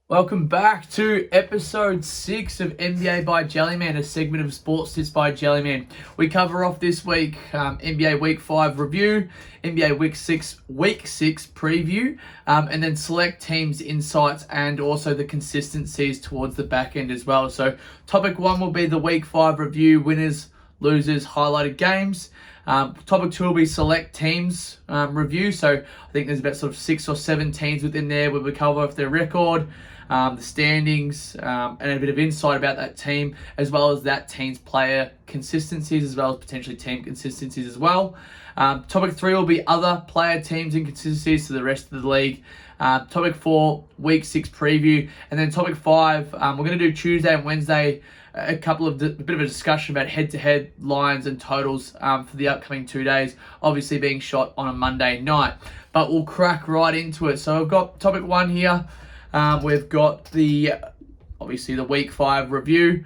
Welcome back to episode 6 of NBA by Jellyman, a segment of Sports Tips by Jellyman. We cover off this week NBA Week 5 review, NBA Week 6 preview, and then select teams' insights and also the consistencies towards the back end as well. So topic 1 will be the Week 5 review, winners, losers, highlighted games. Topic 2 will be select teams review. So I think there's about sort of 6 or 7 teams within there where we cover off their record, the standings, and a bit of insight about that team, as well as that team's player consistencies, as well as potentially team consistencies as well. Topic 3 will be other player teams and consistencies to the rest of the league. Topic 4, Week 6 preview. And then topic 5, we're going to do Tuesday and Wednesday, a bit of a discussion about head-to-head lines and totals for the upcoming 2 days, obviously being shot on a Monday night. But we'll crack right into it. So I've got topic 1 here. We've got the Week 5 review.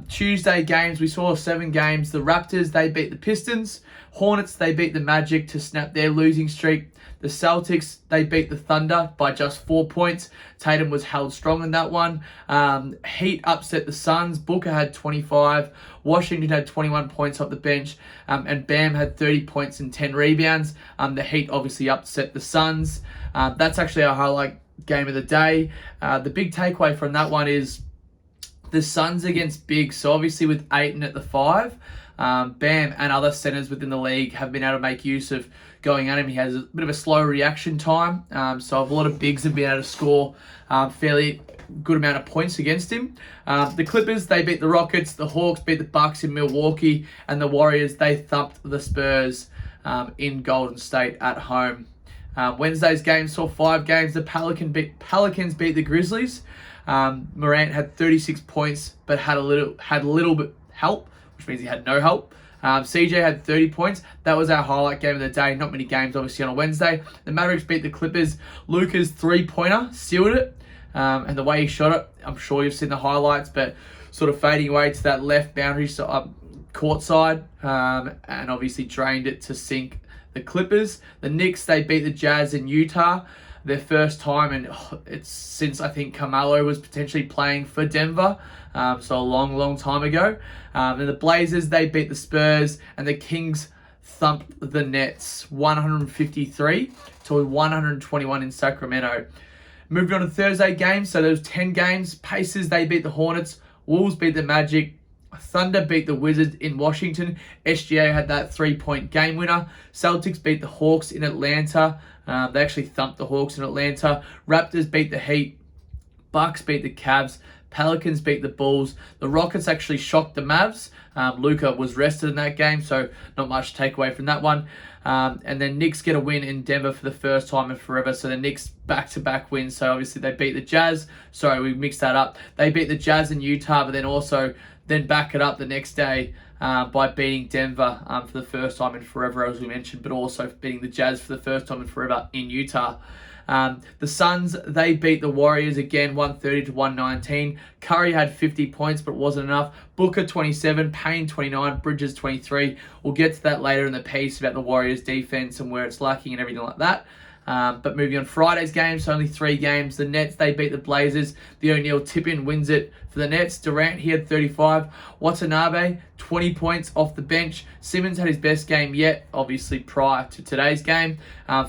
Tuesday games, we saw 7 games. The Raptors, they beat the Pistons. Hornets, they beat the Magic to snap their losing streak. The Celtics, they beat the Thunder by just 4 points. Tatum was held strong in that one. Heat upset the Suns. Booker had 25. Washington had 21 points off the bench. And Bam had 30 points and 10 rebounds. The Heat obviously upset the Suns. That's actually our highlight game of the day. The big takeaway from that one is the Suns against Big. So obviously with Ayton at the 5, Bam and other centers within the league have been able to make use of going at him. He has a bit of a slow reaction time. So a lot of bigs have been able to score fairly good amount of points against him. The Clippers, they beat the Rockets. The Hawks beat the Bucks in Milwaukee. And the Warriors, they thumped the Spurs in Golden State at home. Wednesday's game saw 5 games. The Pelicans beat the Grizzlies. Durant had 36 points, but had a little bit help, which means he had no help. CJ had 30 points. That was our highlight game of the day. Not many games, obviously, on a Wednesday. The Mavericks beat the Clippers. Luka's 3-pointer sealed it. And the way he shot it, I'm sure you've seen the highlights, but sort of fading away to that left boundary court side, and obviously drained it to sink the Clippers. The Knicks, they beat the Jazz in Utah. Their first time, and it's since I think Capela was potentially playing for Denver, so a long time ago. And the Blazers, they beat the Spurs, and the Kings thumped the Nets 153 to 121 in Sacramento. Moving on to Thursday games, so there was 10 games. Pacers, they beat the Hornets. Wolves beat the Magic. Thunder beat the Wizards in Washington. SGA had that 3-point game winner. Celtics beat the Hawks in Atlanta. They actually thumped the Hawks in Atlanta. Raptors beat the Heat. Bucks beat the Cavs. Pelicans beat the Bulls. The Rockets actually shocked the Mavs. Luka was rested in that game, so not much to take away from that one. And then Knicks get a win in Denver for the first time in forever. So the Knicks back-to-back wins. So obviously they beat the Jazz. Sorry, we mixed that up. They beat the Jazz in Utah, but then back it up the next day by beating Denver for the first time in forever, as we mentioned, but also beating the Jazz for the first time in forever in Utah. The Suns, they beat the Warriors again, 130 to 119. Curry had 50 points, but wasn't enough. Booker 27, Payne 29, Bridges 23. We'll get to that later in the piece about the Warriors defense and where it's lacking and everything like that. But moving on, Friday's games, only 3 games. The Nets, they beat the Blazers. The O'Neal tip-in wins it for the Nets. Durant, he had 35. Watanabe, 20 points off the bench. Simmons had his best game yet, obviously prior to today's game.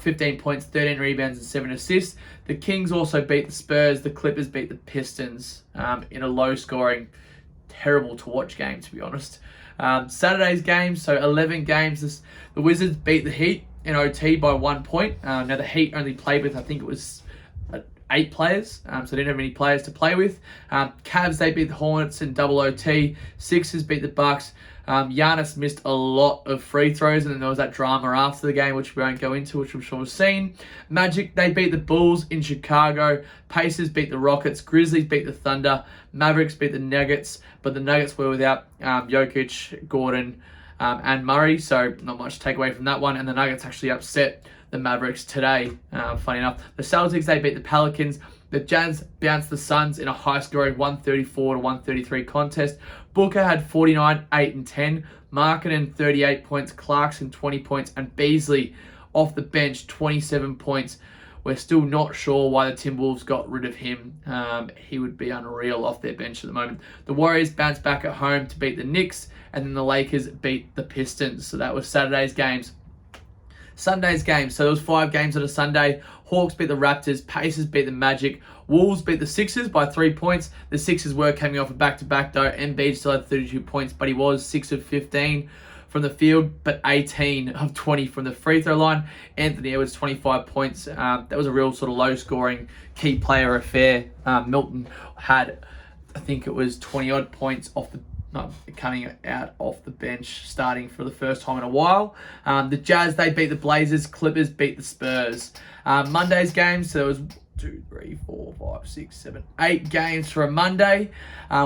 15 points, 13 rebounds, and 7 assists. The Kings also beat the Spurs. The Clippers beat the Pistons in a low-scoring, terrible-to-watch game, to be honest. Saturday's games, so 11 games. The Wizards beat the Heat in OT by 1 point. Now the Heat only played with, I think it was 8 players, so they didn't have many players to play with. Cavs, they beat the Hornets in double OT. Sixers beat the Bucks. Giannis missed a lot of free throws, and then there was that drama after the game, which we won't go into, which I'm sure we've seen. Magic, they beat the Bulls in Chicago. Pacers beat the Rockets. Grizzlies beat the Thunder. Mavericks beat the Nuggets, but the Nuggets were without Jokic, Gordon, and Murray, so not much to take away from that one. And the Nuggets actually upset the Mavericks today, funny enough. The Celtics, they beat the Pelicans. The Jazz bounced the Suns in a high-scoring 134 to 133 contest. Booker had 49, 8, and 10. Markkanen, 38 points. Clarkson, 20 points. And Beasley, off the bench, 27 points. We're still not sure why the Timberwolves got rid of him. He would be unreal off their bench at the moment. The Warriors bounced back at home to beat the Knicks, and then the Lakers beat the Pistons. So that was Saturday's games. Sunday's games. So there was 5 games on a Sunday. Hawks beat the Raptors. Pacers beat the Magic. Wolves beat the Sixers by 3 points. The Sixers were coming off a back-to-back though. Embiid still had 32 points, but he was 6 of 15 from the field, but 18 of 20 from the free throw line. Anthony Edwards, 25 points. That was a real sort of low-scoring key player affair. Milton had, I think it was 20-odd points coming out off the bench, starting for the first time in a while. The Jazz, they beat the Blazers. Clippers beat the Spurs. Monday's games, so there was 2, 3, 4, 5, 6, 7, 8 games for a Monday,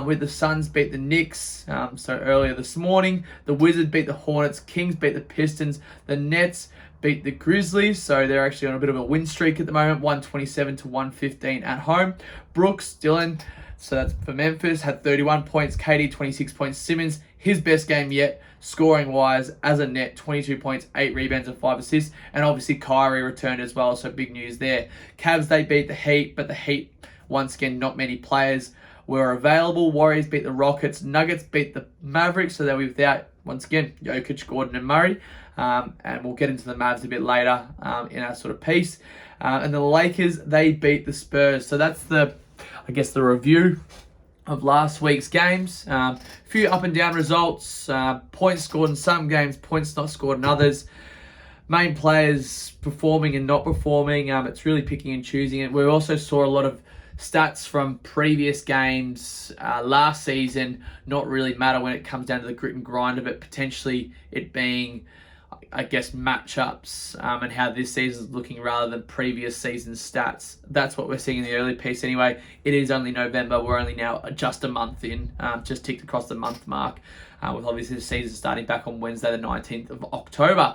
with the Suns beat the Knicks, so earlier this morning. The Wizards beat the Hornets. Kings beat the Pistons. The Nets beat the Grizzlies, so they're actually on a bit of a win streak at the moment, 127-115 at home. Brooks, Dylan, so that's for Memphis, had 31 points. KD, 26 points. Simmons, his best game yet, scoring-wise, as a net, 22 points, 8 rebounds and 5 assists. And obviously Kyrie returned as well, so big news there. Cavs, they beat the Heat, but the Heat, once again, not many players were available. Warriors beat the Rockets. Nuggets beat the Mavericks, so they're without, once again, Jokic, Gordon and Murray. And we'll get into the Mavs a bit later in our sort of piece. And the Lakers, they beat the Spurs. So that's the review of last week's games. A few up and down results. Points scored in some games, points not scored in others. Main players performing and not performing. It's really picking and choosing it. We also saw a lot of stats from previous games last season not really matter when it comes down to the grit and grind of it, potentially it being, I guess, matchups and how this season is looking rather than previous season stats. That's what we're seeing in the early piece anyway. It is only November. We're only now just a month in, just ticked across the month mark, with obviously the season starting back on Wednesday the 19th of October.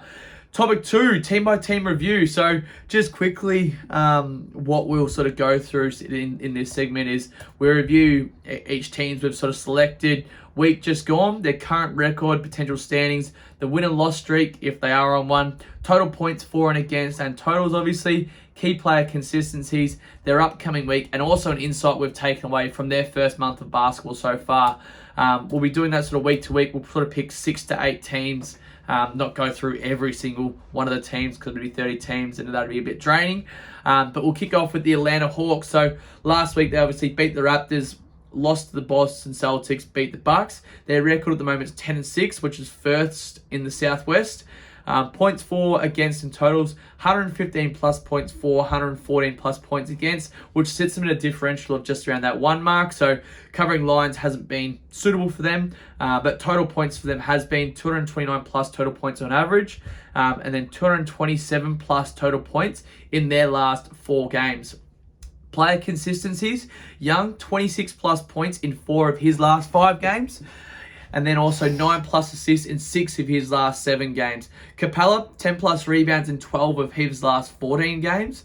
Topic 2, team-by-team review. So just quickly, what we'll sort of go through in this segment is we review each teams we've sort of selected, week just gone, their current record, potential standings, the win and loss streak if they are on one, total points for and against, and totals obviously, key player consistencies, their upcoming week, and also an insight we've taken away from their first month of basketball so far. We'll be doing that sort of week to week. We'll sort of pick 6 to 8 teams, not go through every single one of the teams because it'll be 30 teams and that'd be a bit draining. But we'll kick off with the Atlanta Hawks. So last week they obviously beat the Raptors, lost to the Boston Celtics, beat the Bucks. Their record at the moment is 10-6, which is first in the Southwest. Points for, against, and totals, 115 plus points for, 114 plus points against, which sits them in a differential of just around that 1 mark. So covering lines hasn't been suitable for them, but total points for them has been 229 plus total points on average, and then 227 plus total points in their last 4 games. Player consistencies, Young, 26 plus points in 4 of his last 5 games. And then also 9 plus assists in 6 of his last 7 games. Capela, 10 plus rebounds in 12 of his last 14 games.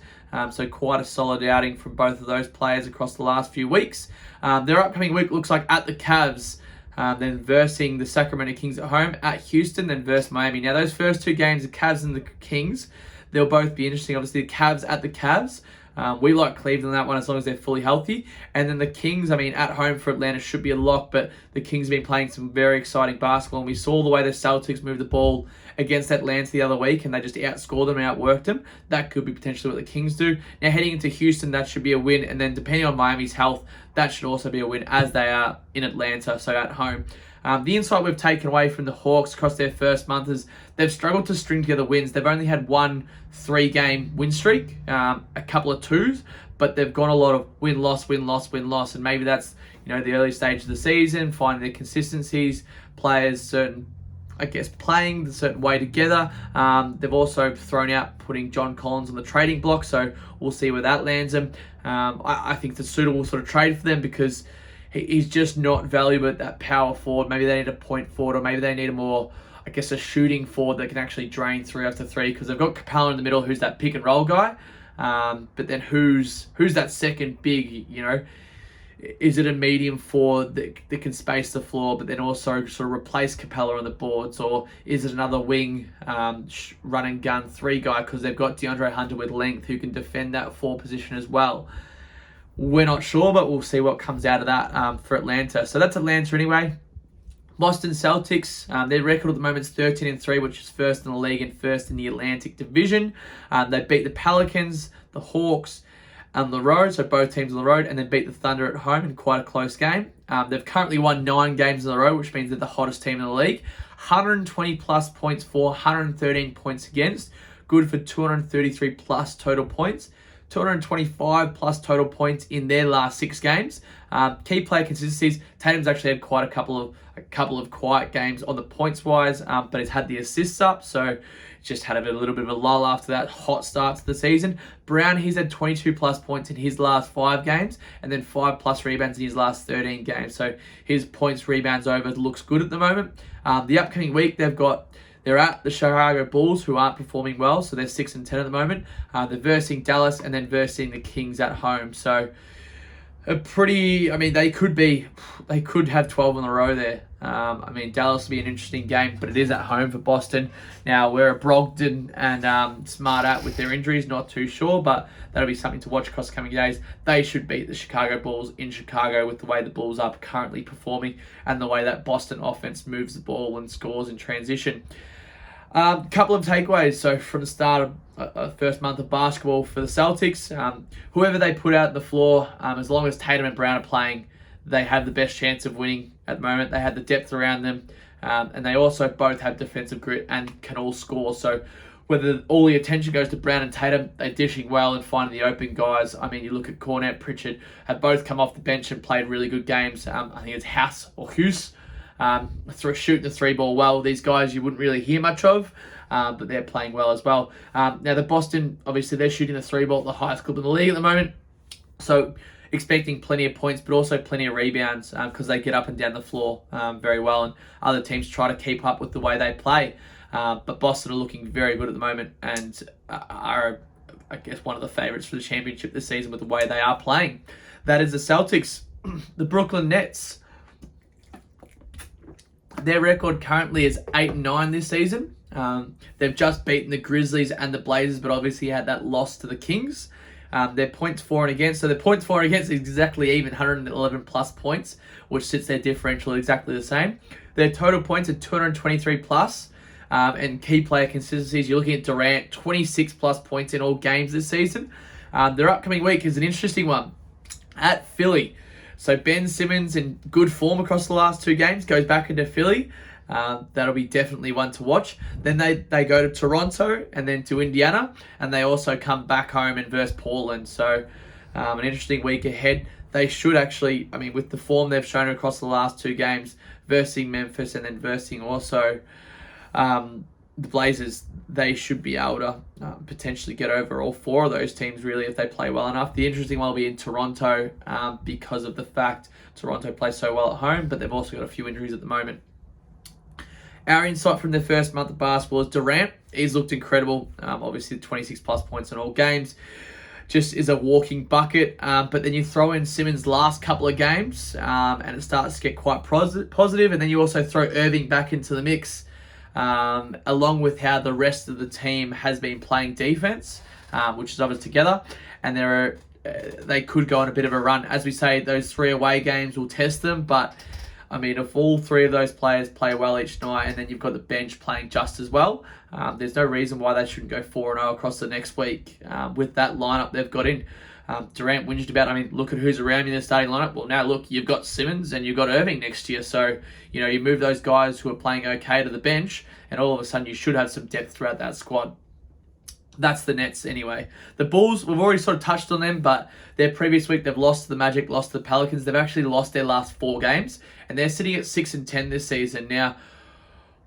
So quite a solid outing from both of those players across the last few weeks. Their upcoming week looks like at the Cavs, then versing the Sacramento Kings at home, at Houston, then versus Miami. Now those first 2 games, the Cavs and the Kings, they'll both be interesting. Obviously the Cavs at the Cavs. We like Cleveland in that one as long as they're fully healthy. And then the Kings, I mean, at home for Atlanta should be a lock, but the Kings have been playing some very exciting basketball. And we saw the way the Celtics moved the ball against Atlanta the other week, and they just outscored them and outworked them. That could be potentially what the Kings do. Now, heading into Houston, that should be a win. And then depending on Miami's health, that should also be a win as they are in Atlanta, so at home. The insight we've taken away from the Hawks across their first month is they've struggled to string together wins. They've only had 1 3-game win streak, a couple of 2s, but they've gone a lot of win-loss, win-loss, win-loss, and maybe that's, the early stage of the season, finding their consistencies, players playing the certain way together. They've also thrown out putting John Collins on the trading block, so we'll see where that lands them. I think it's a suitable sort of trade for them because he's just not valuable at that power forward. Maybe they need a point forward, or maybe they need a more, a shooting forward that can actually drain 3 after 3, because they've got Capela in the middle, who's that pick and roll guy. But then who's that second big, is it a medium forward that can space the floor, but then also sort of replace Capela on the boards? Or is it another wing run and gun 3 guy, because they've got DeAndre Hunter with length who can defend that 4 position as well? We're not sure, but we'll see what comes out of that for Atlanta. So that's Atlanta anyway. Boston Celtics, their record at the moment is 13-3, which is first in the league and first in the Atlantic Division. They beat the Pelicans, the Hawks, on the road, so both teams on the road, and then beat the Thunder at home in quite a close game. They've currently won 9 games in a row, which means they're the hottest team in the league. 120 plus points for, 113 points against. Good for 233 plus total points. 225 plus total points in their last 6 games. Key player consistencies. Tatum's actually had quite a couple of quiet games on the points wise, but he's had the assists up, so just had a little bit of a lull after that hot start to the season. Brown, he's had 22 plus points in his last 5 games, and then 5 plus rebounds in his last 13 games. So his points, rebounds over looks good at the moment. The upcoming week, they're at the Chicago Bulls, who aren't performing well, so they're 6-10 at the moment. They're versing Dallas and then versing the Kings at home. So they could have 12 in a row there. Dallas will be an interesting game, but it is at home for Boston. Now, where Brogdon and Smart at with their injuries, not too sure, but that'll be something to watch across the coming days. They should beat the Chicago Bulls in Chicago with the way the Bulls are currently performing and the way that Boston offense moves the ball and scores in transition. Couple of takeaways. So from the start of first month of basketball for the Celtics, whoever they put out the floor, as long as Tatum and Brown are playing, they have the best chance of winning at the moment. They have the depth around them, and they also both have defensive grit and can all score. So whether all the attention goes to Brown and Tatum, they're dishing well and finding the open guys. You look at Cornette, Pritchard, have both come off the bench and played really good games. I think it's Hughes. Shooting the 3-ball well. These guys you wouldn't really hear much of, but they're playing well as well. Now the Boston, obviously they're shooting the 3-ball at the highest clip in the league at the moment. So expecting plenty of points, but also plenty of rebounds because they get up and down the floor very well, and other teams try to keep up with the way they play. But Boston are looking very good at the moment and are, I guess, one of the favourites for the championship this season with the way they are playing. That is the Celtics. The Brooklyn Nets. Their record currently is 8-9 this season. They've just beaten the Grizzlies and the Blazers, but obviously had that loss to the Kings. Their points for and against. So their points for and against is exactly even, 111 plus points, which sits their differential exactly the same. Their total points are 223 plus. And key player consistencies, you're looking at Durant, 26 plus points in all games this season. Their upcoming week is an interesting one at Philly. So Ben Simmons in good form across the last 2 games, goes back into Philly. That'll be definitely one to watch. Then they go to Toronto and then to Indiana, and they also come back home and verse Portland. So an interesting week ahead. They should actually, with the form they've shown across the last 2 games, versing Memphis and then versing also the Blazers, they should be able to potentially get over all 4 of those teams, really, if they play well enough. The interesting one will be in Toronto because of the fact Toronto plays so well at home, but they've also got a few injuries at the moment. Our insight from the first month of basketball is Durant. He's looked incredible. Obviously, 26 plus points in all games. Just is a walking bucket. But then you throw in Simmons' last couple of games, and it starts to get quite positive. And then you also throw Irving back into the mix, along with how the rest of the team has been playing defense, which is obviously together. And they could go on a bit of a run. As we say, those 3 away games will test them, but if all 3 of those players play well each night, and then you've got the bench playing just as well, there's no reason why they shouldn't go 4-0 across the next week with that lineup they've got in. Durant whinged about, look at who's around you in the starting lineup. Well, now look, you've got Simmons and you've got Irving next to you. So, you move those guys who are playing okay to the bench, and all of a sudden you should have some depth throughout that squad. That's the Nets anyway. The Bulls, we've already sort of touched on them, but their previous week they've lost to the Magic, lost to the Pelicans. They've actually lost their last 4 games, and they're sitting at 6-10 this season. Now,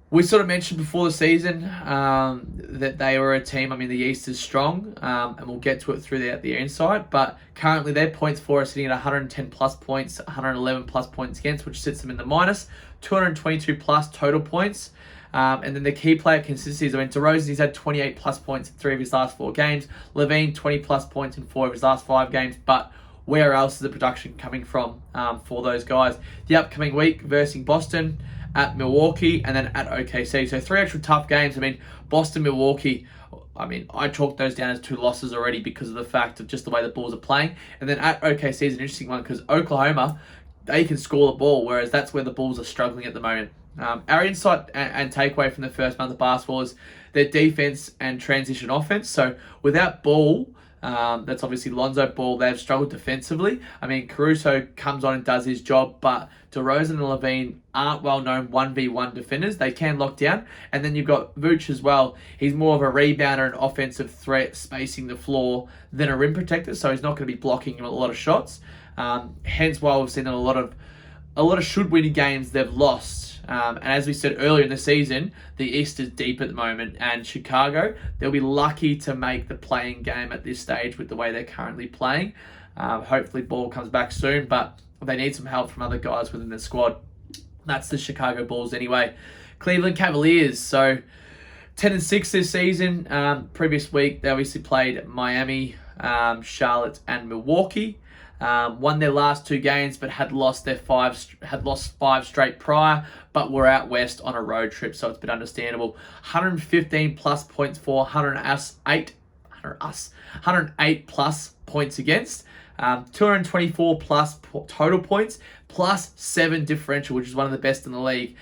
we sort of mentioned before the season that they were a team. The East is strong, and we'll get to it through the inside. But currently, their points for are sitting at 110 plus points, 111 plus points against, which sits them in the minus. 222 plus total points. And then the key player consistencies. DeRozan, he's had 28 plus points in 3 of his last 4 games. Levine, 20 plus points in 4 of his last 5 games. But where else is the production coming from for those guys? The upcoming week versus Boston, at Milwaukee, and then at OKC. So 3 actual tough games. I mean, Boston, Milwaukee, I chalked those down as 2 losses already because of the fact of just the way the Bulls are playing. And then at OKC is an interesting one because Oklahoma, they can score the ball, whereas that's where the Bulls are struggling at the moment. Our insight and takeaway from the first month of basketball is their defense and transition offense. So without Ball, that's obviously Lonzo Ball, they've struggled defensively. I mean, Caruso comes on and does his job, but DeRozan and Levine aren't well-known 1v1 defenders. They can lock down. And then you've got Vooch as well. He's more of a rebounder and offensive threat, spacing the floor than a rim protector, so he's not going to be blocking a lot of shots. Hence why we've seen a lot of should-win games they've lost. And as we said earlier in the season, the East is deep at the moment, and Chicago, they'll be lucky to make the playing game at this stage with the way they're currently playing. Hopefully Ball comes back soon, but they need some help from other guys within the squad. That's the Chicago Bulls anyway. Cleveland Cavaliers, so 10-6 this season. Previous week, they obviously played Miami, Charlotte, and Milwaukee. Won their last 2 games, but had lost 5 straight prior, but were out west on a road trip, so it's been understandable. 115 plus points for 108 plus points against. 224 plus total points, plus 7 differential, which is one of the best in the league.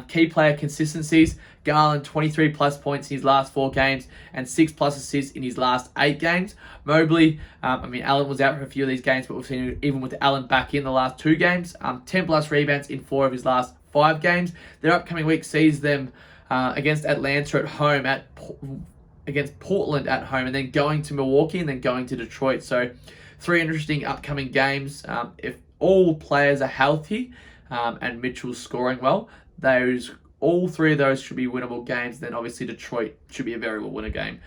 Key player consistencies, Garland 23 plus points in his last 4 games and 6 plus assists in his last 8 games. Mobley, Allen was out for a few of these games, but we've seen even with Allen back in the last 2 games. 10 plus rebounds in 4 of his last 5 games. Their upcoming week sees them against Atlanta at home, against Portland at home, and then going to Milwaukee and then going to Detroit. So 3 interesting upcoming games. If all players are healthy and Mitchell's scoring well, all 3 of those should be winnable games. Then obviously Detroit should be a very well winner game.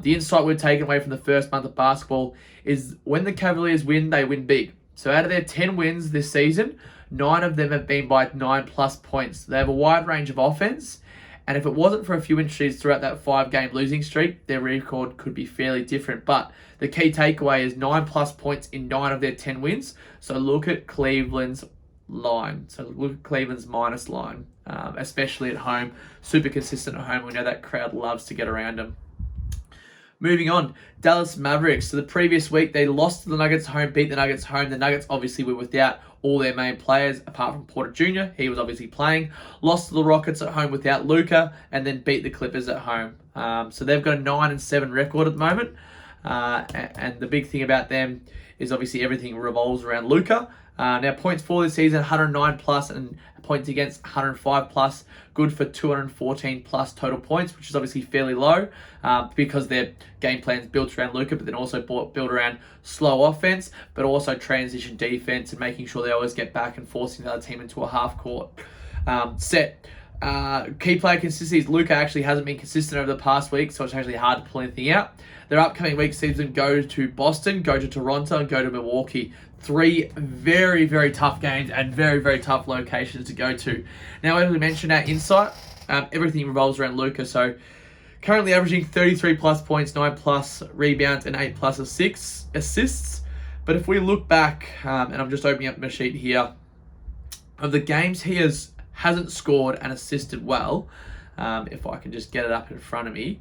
The insight we're taking away from the first month of basketball is when the Cavaliers win, they win big. So out of their 10 wins this season, 9 of them have been by 9 plus points. They have a wide range of offense. And if it wasn't for a few injuries throughout that 5-game losing streak, their record could be fairly different. But the key takeaway is 9 plus points in 9 of their 10 wins. So look at Cleveland's line. So look at Cleveland's minus line, especially at home. Super consistent at home. We know that crowd loves to get around them. Moving on, Dallas Mavericks. So the previous week, they lost to the Nuggets at home, beat the Nuggets at home. The Nuggets obviously were without all their main players, apart from Porter Jr. He was obviously playing. Lost to the Rockets at home without Luka, and then beat the Clippers at home. So they've got a 9-7 record at the moment. And the big thing about them is obviously everything revolves around Luka. Now, points for this season, 109 plus, and points against 105 plus. Good for 214 plus total points, which is obviously fairly low because their game plan is built around Luka, but then also built around slow offense, but also transition defense and making sure they always get back and forcing the other team into a half court set. Key player consistencies, Luka actually hasn't been consistent over the past week, so it's actually hard to pull anything out. Their upcoming week sees them go to Boston, go to Toronto, and go to Milwaukee. 3 very, very tough games and very, very tough locations to go to. Now, as we mentioned, our insight, everything revolves around Luka. So currently averaging 33 plus points, 9 plus rebounds, and 8 plus assists. But if we look back, and I'm just opening up my sheet here, of the games he hasn't scored and assisted well, if I can just get it up in front of me,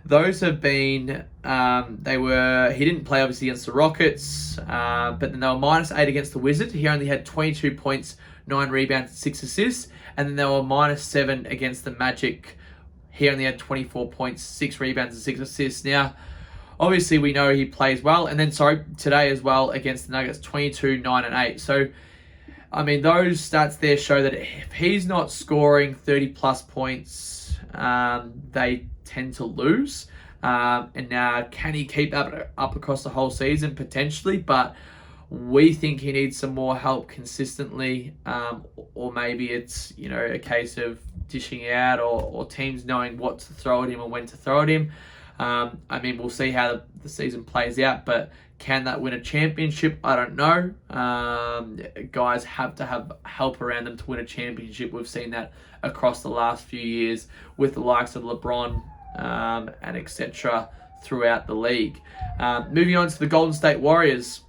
those have been, he didn't play obviously against the Rockets, but then they were -8 against the Wizards. He only had 22 points, 9 rebounds, 6 assists. And then they were -7 against the Magic. He only had 24 points, 6 rebounds, and 6 assists. Now, obviously we know he plays well. And then, today as well against the Nuggets, 22, 9, and 8. So, those stats there show that if he's not scoring 30 plus points, they tend to lose. And now, can he keep that up across the whole season? Potentially, but we think he needs some more help consistently, or maybe it's a case of dishing out, or teams knowing what to throw at him and when to throw at him. We'll see how the season plays out, but can that win a championship? I don't know. Guys have to have help around them to win a championship. We've seen that across the last few years with the likes of LeBron and etc. throughout the league. Moving on to the Golden State Warriors.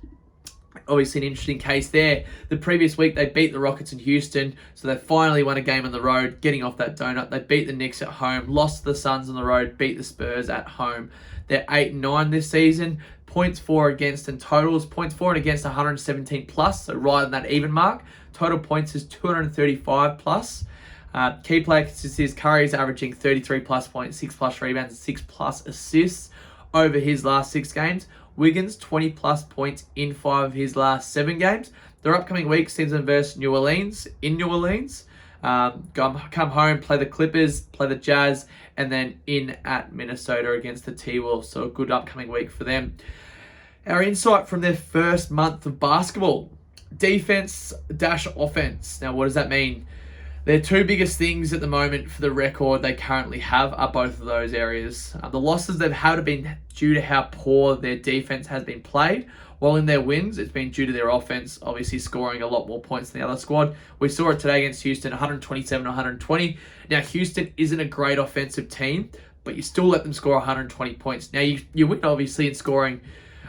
Obviously, an interesting case there. The previous week, they beat the Rockets in Houston, so they finally won a game on the road, getting off that donut. They beat the Knicks at home, lost to the Suns on the road, beat the Spurs at home. They're 8-9 this season. Points for against and totals. Points for and against 117 plus, so right on that even mark. Total points is 235 plus. Key player consistencies, Curry's averaging 33 plus points, 6 plus rebounds, and 6 plus assists over his last 6 games. Wiggins, 20 plus points in 5 of his last 7 games. Their upcoming week sees them versus New Orleans, in New Orleans. Come home, play the Clippers, play the Jazz, and then in at Minnesota against the T-Wolves. So a good upcoming week for them. Our insight from their first month of basketball. Defense-offense. Now, what does that mean? Their 2 biggest things at the moment for the record they currently have are both of those areas. The losses they've had have been due to how poor their defense has been played, while in their wins, it's been due to their offense, obviously scoring a lot more points than the other squad. We saw it today against Houston, 127-120. Now, Houston isn't a great offensive team, but you still let them score 120 points. Now, you win, obviously, in scoring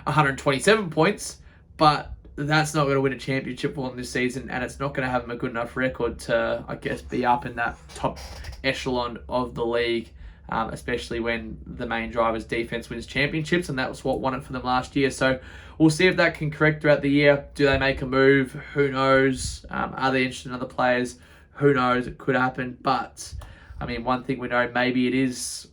127 points, but that's not going to win a championship for them this season, and it's not going to have them a good enough record to, I guess, be up in that top echelon of the league, especially when the main driver's defense wins championships, and that was what won it for them last year. So we'll see if that can correct throughout the year. Do they make a move? Who knows? Are they interested in other players? Who knows? It could happen, but I mean, one thing we know, maybe it is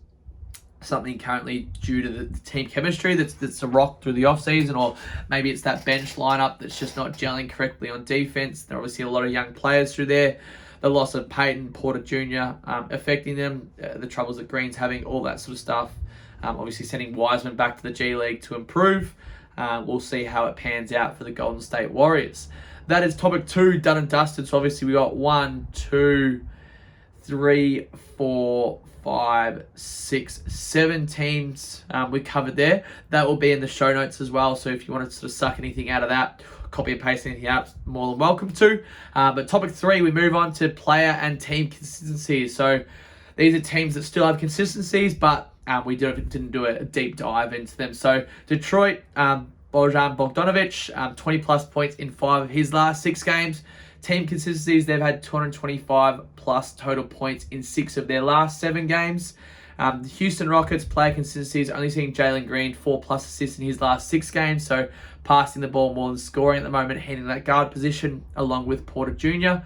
something currently due to the team chemistry that's a rock through the offseason, or maybe it's that bench lineup that's just not gelling correctly on defense. There are obviously a lot of young players through there. The loss of Peyton Porter Jr. Affecting them, the troubles that Green's having, all that sort of stuff. Obviously sending Wiseman back to the G League to improve. We'll see how it pans out for the Golden State Warriors. That is topic 2 done and dusted. So obviously we got 1, 2, 3, 4, 5, 6, 7 teams we covered there. That will be in the show notes as well. So if you want to sort of suck anything out of that, copy and paste anything out, more than welcome to. But topic 3, we move on to player and team consistencies. So these are teams that still have consistencies, but we didn't do a deep dive into them. So Detroit, Bojan Bogdanovic, 20 plus points in 5 of his last 6 games. Team consistencies, they've had 225 plus total points in 6 of their last 7 games. The Houston Rockets, player consistencies, only seeing Jalen Green 4 plus assists in his last 6 games, so passing the ball more than scoring at the moment, handling that guard position along with Porter Jr.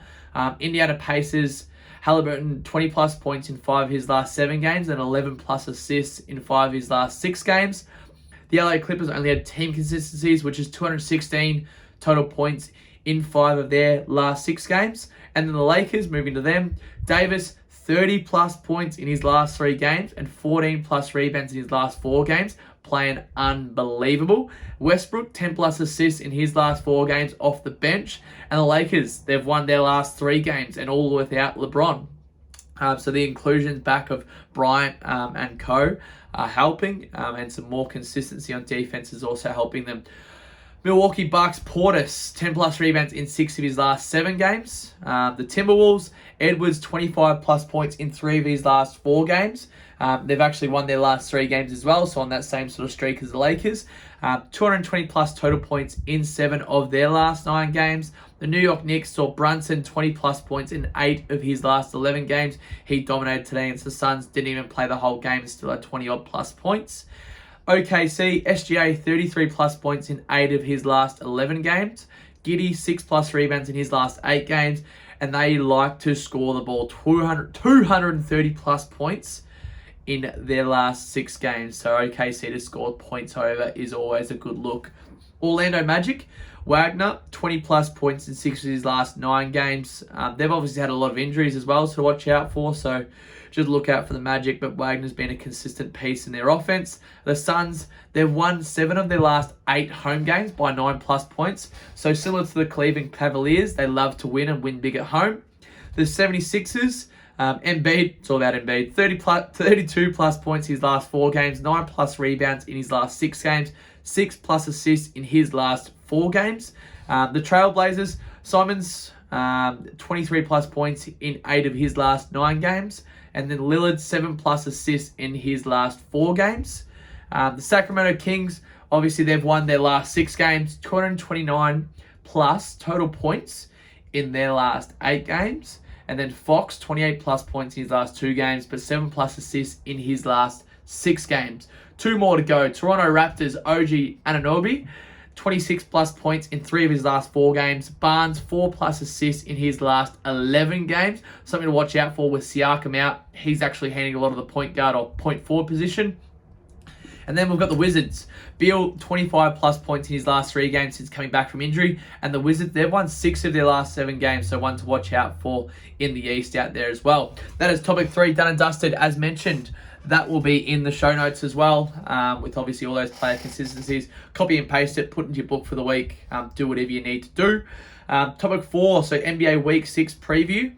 Indiana Pacers, Halliburton 20 plus points in 5 of his last 7 games and 11 plus assists in 5 of his last 6 games. The LA Clippers only had team consistencies, which is 216 total points in 5 of their last 6 games. And then the Lakers, moving to them, Davis, 30 plus points in his last 3 games and 14 plus rebounds in his last 4 games, playing unbelievable. Westbrook, 10 plus assists in his last 4 games off the bench. And the Lakers, they've won their last 3 games and all without LeBron. So the inclusions back of Bryant and co are helping, and some more consistency on defense is also helping them. Milwaukee Bucks, Portis, 10 plus rebounds in 6 of his last 7 games. The Timberwolves, Edwards, 25 plus points in 3 of his last 4 games. They've actually won their last 3 games as well, so on that same sort of streak as the Lakers. 220 plus total points in 7 of their last 9 games. The New York Knicks saw Brunson, 20 plus points in 8 of his last 11 games. He dominated today against the Suns, didn't even play the whole game, still had 20 odd plus points. OKC, SGA, 33 plus points in 8 of his last 11 games. Giddey, 6 plus rebounds in his last 8 games. And they like to score the ball 230 plus points in their last 6 games. So OKC to score points over is always a good look. Orlando Magic, Wagner, 20 plus points in 6 of his last 9 games. They've obviously had a lot of injuries as well to watch out for, so just look out for the Magic, but Wagner's been a consistent piece in their offense. The Suns, they've won 7 of their last 8 home games by 9 plus points. So similar to the Cleveland Cavaliers, they love to win and win big at home. The 76ers, Embiid, it's all about Embiid, 32 plus points his last 4 games, 9 plus rebounds in his last 6 games, 6 plus assists in his last 4 games. The Trailblazers, Simons, 23 plus points in 8 of his last 9 games. And then Lillard, 7 plus assists in his last 4 games. The Sacramento Kings, Obviously, they've won their last 6 games, 229 plus total points in their last 8 games. And then Fox, 28 plus points in his last 2 games, but 7 plus assists in his last 6 games. 2 more to go. Toronto Raptors, OG Anunoby, 26 plus points in 3 of his last 4 games. Barnes, 4 plus assists in his last 11 games. Something to watch out for with Siakam out. He's actually handling a lot of the point guard or point forward position. And then we've got the Wizards. Beal, 25 plus points in his last 3 games since coming back from injury. And the Wizards, they've won 6 of their last 7 games, so one to watch out for in the East out there as well. That is topic 3, done and dusted. As mentioned, that will be in the show notes as well, with obviously all those player consistencies. Copy and paste it, put it into your book for the week. Do whatever you need to do. Topic 4, so NBA Week 6 preview.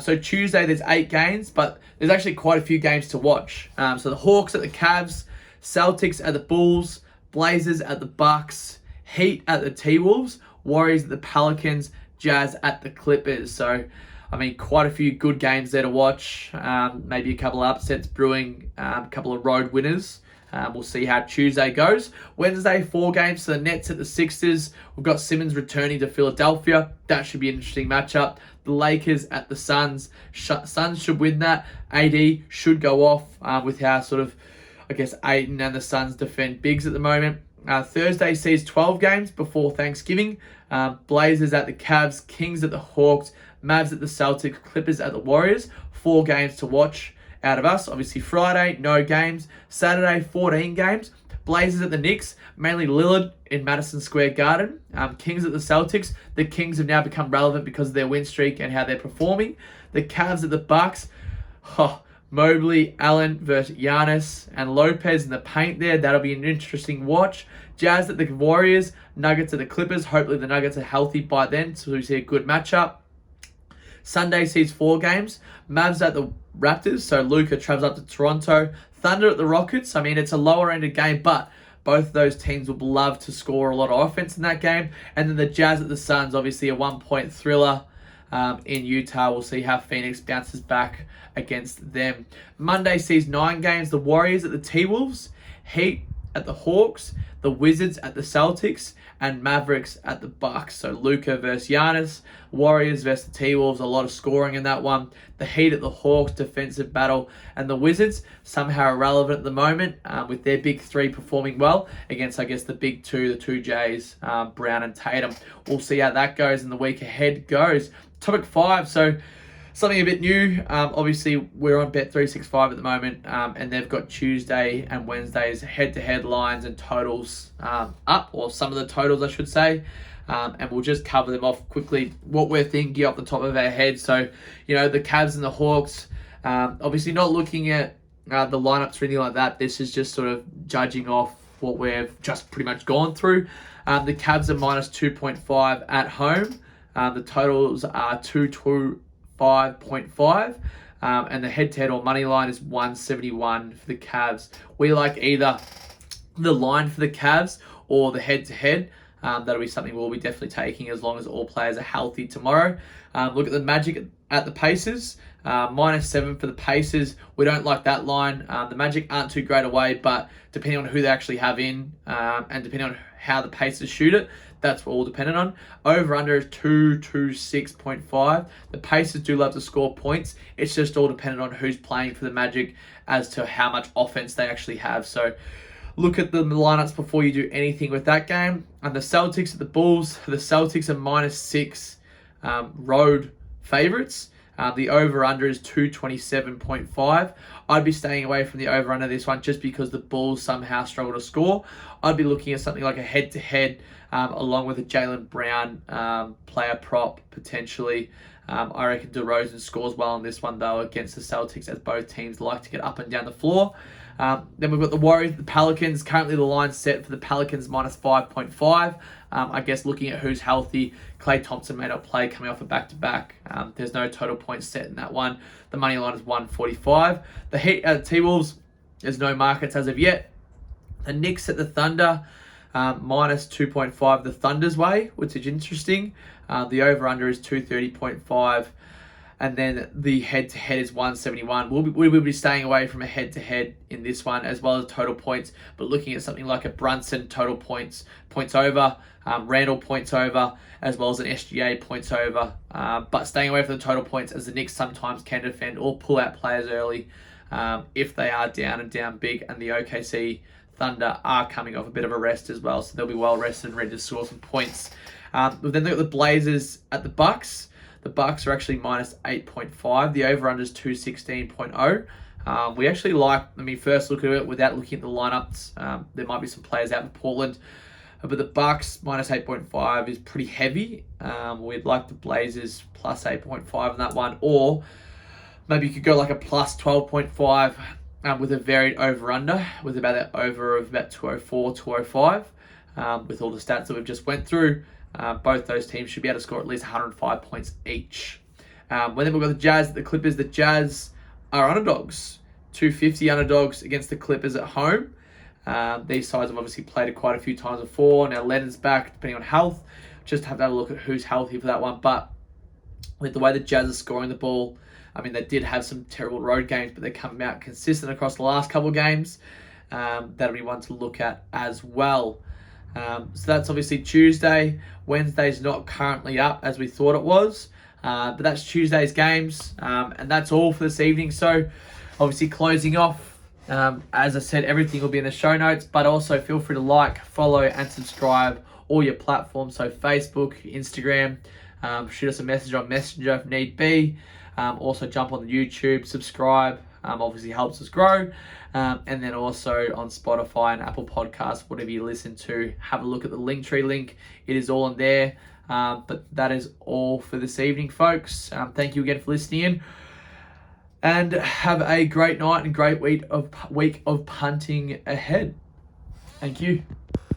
So Tuesday, there's 8 games, but there's actually quite a few games to watch. So the Hawks at the Cavs, Celtics at the Bulls, Blazers at the Bucks, Heat at the T-Wolves, Warriors at the Pelicans, Jazz at the Clippers. So, I mean, quite a few good games there to watch. Maybe a couple of upsets brewing, a couple of road winners. We'll see how Tuesday goes. Wednesday, 4 games. So the Nets at the Sixers. We've got Simmons returning to Philadelphia. That should be an interesting matchup. The Lakers at the Suns. Suns should win that. AD should go off with how sort of, I guess, Ayton and the Suns defend bigs at the moment. Thursday sees 12 games before Thanksgiving. Blazers at the Cavs, Kings at the Hawks, Mavs at the Celtics, Clippers at the Warriors. 4 games to watch out of us. Obviously Friday, no games. Saturday, 14 games. Blazers at the Knicks, mainly Lillard in Madison Square Garden. Kings at the Celtics. The Kings have now become relevant because of their win streak and how they're performing. The Cavs at the Bucks. Mobley, Allen versus Giannis, and Lopez in the paint there. That'll be an interesting watch. Jazz at the Warriors, Nuggets at the Clippers. Hopefully the Nuggets are healthy by then, so we see a good matchup. Sunday sees 4 games. Mavs at the Raptors, so Luka travels up to Toronto. Thunder at the Rockets. I mean, it's a lower-ended game, but both of those teams will love to score a lot of offense in that game. And then the Jazz at the Suns, obviously a 1-point thriller. In Utah, we'll see how Phoenix bounces back against them. Monday sees 9 games. The Warriors at the T-Wolves, Heat at the Hawks, the Wizards at the Celtics, and Mavericks at the Bucks. So Luka versus Giannis, Warriors versus the T-Wolves. A lot of scoring in that one. The Heat at the Hawks, defensive battle, and the Wizards somehow irrelevant at the moment, with their big 3 performing well against, I guess, the big 2, the 2 J's, Brown and Tatum. We'll see how that goes and the week ahead goes. Topic 5, so something a bit new. Obviously, we're on Bet365 at the moment, and they've got Tuesday and Wednesday's head-to-head lines and totals up, or some of the totals, I should say. And we'll just cover them off quickly, what we're thinking off the top of our head. So, you know, the Cavs and the Hawks, obviously not looking at the lineups or anything like that. This is just sort of judging off what we've just pretty much gone through. The Cavs are minus 2.5 at home. The totals are 225.5, and the head-to-head or money line is 171 for the Cavs. We like either the line for the Cavs or the head-to-head. That'll be something we'll be definitely taking as long as all players are healthy tomorrow. Look at the Magic at the Pacers. -7 for the Pacers. We don't like that line. The Magic aren't too great away, but depending on who they actually have in, and depending on how the Pacers shoot it, that's all dependent on. Over-under is 226.5. The Pacers do love to score points. It's just all dependent on who's playing for the Magic as to how much offense they actually have. So look at the lineups before you do anything with that game. And the Celtics at the Bulls. The Celtics are -6 road favourites. The over-under is 227.5. I'd be staying away from the over-under this one just because the Bulls somehow struggle to score. I'd be looking at something like a head-to-head along with a Jaylen Brown player prop potentially. I reckon DeRozan scores well on this one though against the Celtics, as both teams like to get up and down the floor. Then we've got the Warriors, the Pelicans. Currently the line's set for the Pelicans -5.5. I guess looking at who's healthy, Klay Thompson may not play coming off a back-to-back. There's no total points set in that one. The money line is 145. The Heat at the T-Wolves, there's no markets as of yet. The Knicks at the Thunder, -2.5 the Thunder's way, which is interesting. The over-under is 230.5. And then the head-to-head is 171. We will be staying away from a head-to-head in this one, as well as total points, but looking at something like a Brunson total points over, Randall points over, as well as an SGA points over. But staying away from the total points, as the Knicks sometimes can defend or pull out players early if they are down and down big, and the OKC Thunder are coming off a bit of a rest as well, so they'll be well rested and ready to score some points. But then they've got the Blazers at the Bucks. The Bucks are actually minus 8.5. The over-under is 216.0. We actually like, first look at it without looking at the lineups. There might be some players out in Portland. But the Bucks minus 8.5 is pretty heavy. We'd like the Blazers plus 8.5 on that one. Or maybe you could go like a plus 12.5 with a varied over-under, with about that over of about 204, 205. With all the stats that we've just went through. Both those teams should be able to score at least 105 points each. Then we've got the Jazz, the Clippers. The Jazz are underdogs. 250 underdogs against the Clippers at home. These sides have obviously played it quite a few times before. Now Leonard's back, depending on health. Just have to have a look at who's healthy for that one. But with the way the Jazz are scoring the ball, they did have some terrible road games, but they're coming out consistent across the last couple of games. That'll be one to look at as well. So that's obviously Tuesday. Wednesday's not currently up as we thought it was. But that's Tuesday's games. And that's all for this evening. So obviously closing off, as I said, everything will be in the show notes. But also feel free to like, follow, and subscribe all your platforms. So Facebook, Instagram. Shoot us a message on Messenger if need be. Also jump on the YouTube, subscribe. Obviously helps us grow. And then also on Spotify and Apple Podcasts, whatever you listen to, have a look at the Linktree link. It is all in there. But that is all for this evening, folks. Thank you again for listening in. And have a great night and great week of punting ahead. Thank you.